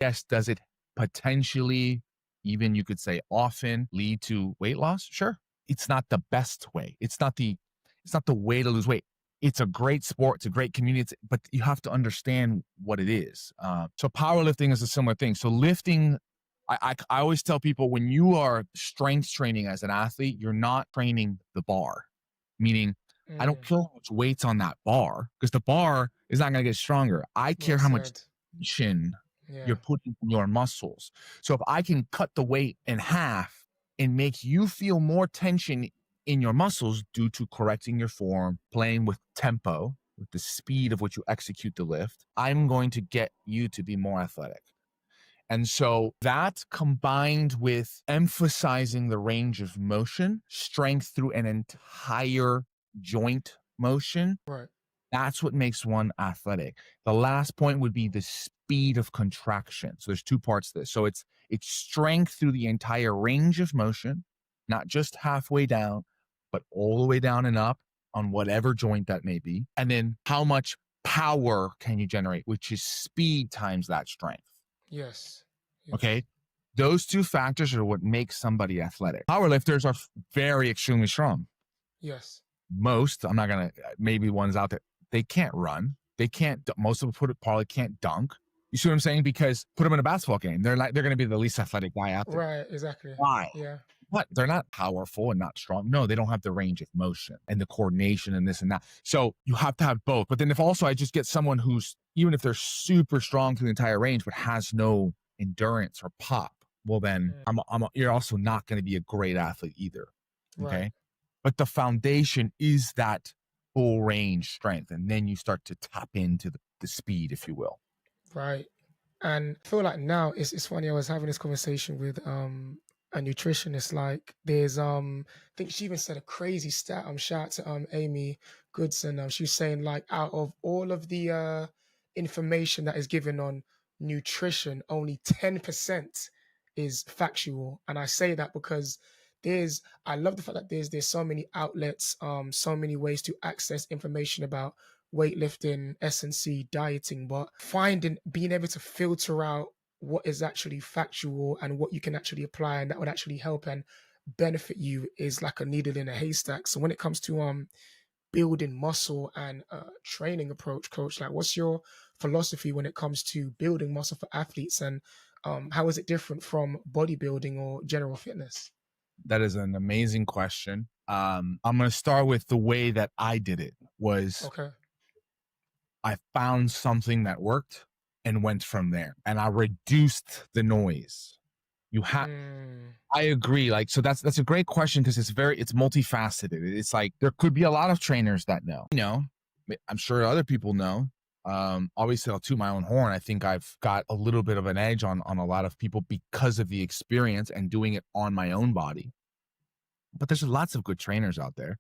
Yes, does it potentially, even you could say often, lead to weight loss? Sure. It's not the best way. It's not the way to lose weight. It's a great sport. It's a great community. But you have to understand what it is. So powerlifting is a similar thing. So lifting, I always tell people when you are strength training as an athlete, you're not training the bar. Meaning, I don't Mm, care how much weight's on that bar because the bar is not going to get stronger. I care well how much said. tension you're Yeah. putting in your muscles. So if I can cut the weight in half and make you feel more tension in your muscles due to correcting your form, playing with tempo, with the speed of which you execute the lift, I'm going to get you to be more athletic. And so that combined with emphasizing the range of motion, strength through an entire joint motion, Right. that's what makes one athletic. The last point would be the speed of contraction. So there's two parts to this. So it's strength through the entire range of motion, not just halfway down, but all the way down and up on whatever joint that may be. And then how much power can you generate, which is speed times that strength. Yes. Yes. Okay. Those two factors are what makes somebody athletic. Powerlifters are very extremely strong. Yes. Most, I'm not going to, maybe ones out there, they can't run. They can't, most of them probably can't dunk. You see what I'm saying? Because put them in a basketball game. They're going to be the least athletic guy out there. Right. Exactly. Why? Yeah. What? They're not powerful and not strong. No, they don't have the range of motion and the coordination and this and that. So you have to have both. But then if also I just get someone who's, even if they're super strong through the entire range, but has no endurance or pop, well, then you're also not going to be a great athlete either. Right. Okay. But the foundation is that full range strength. And then you start to tap into the speed, if you will. Right. And I feel like now it's funny. I was having this conversation with a nutritionist. Like there's I think she even said a crazy stat. Shout out to Amy Goodson. She was saying like out of all of the information that is given on nutrition, only 10% is factual. And I say that because I love the fact that there's so many outlets, so many ways to access information about weightlifting, S&C, dieting, but being able to filter out what is actually factual and what you can actually apply and that would actually help and benefit you is like a needle in a haystack. So when it comes to building muscle and training approach, coach, like what's your philosophy when it comes to building muscle for athletes and how is it different from bodybuilding or general fitness? That is an amazing question. I'm going to start with the way that I did it was Okay. I found something that worked and went from there. And I reduced the noise. You have, Mm, I agree. Like, so that's a great question because it's multifaceted. It's like there could be a lot of trainers that know, I'm sure other people know. Obviously I'll toot my own horn. I think I've got a little bit of an edge on a lot of people because of the experience and doing it on my own body. But there's lots of good trainers out there.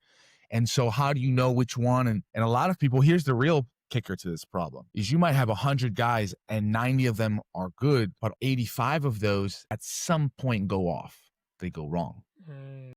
And so how do you know which one? And a lot of people, here's the real kicker to this problem is you might have 100 guys and 90 of them are good, but 85 of those at some point go off. They go wrong. mm.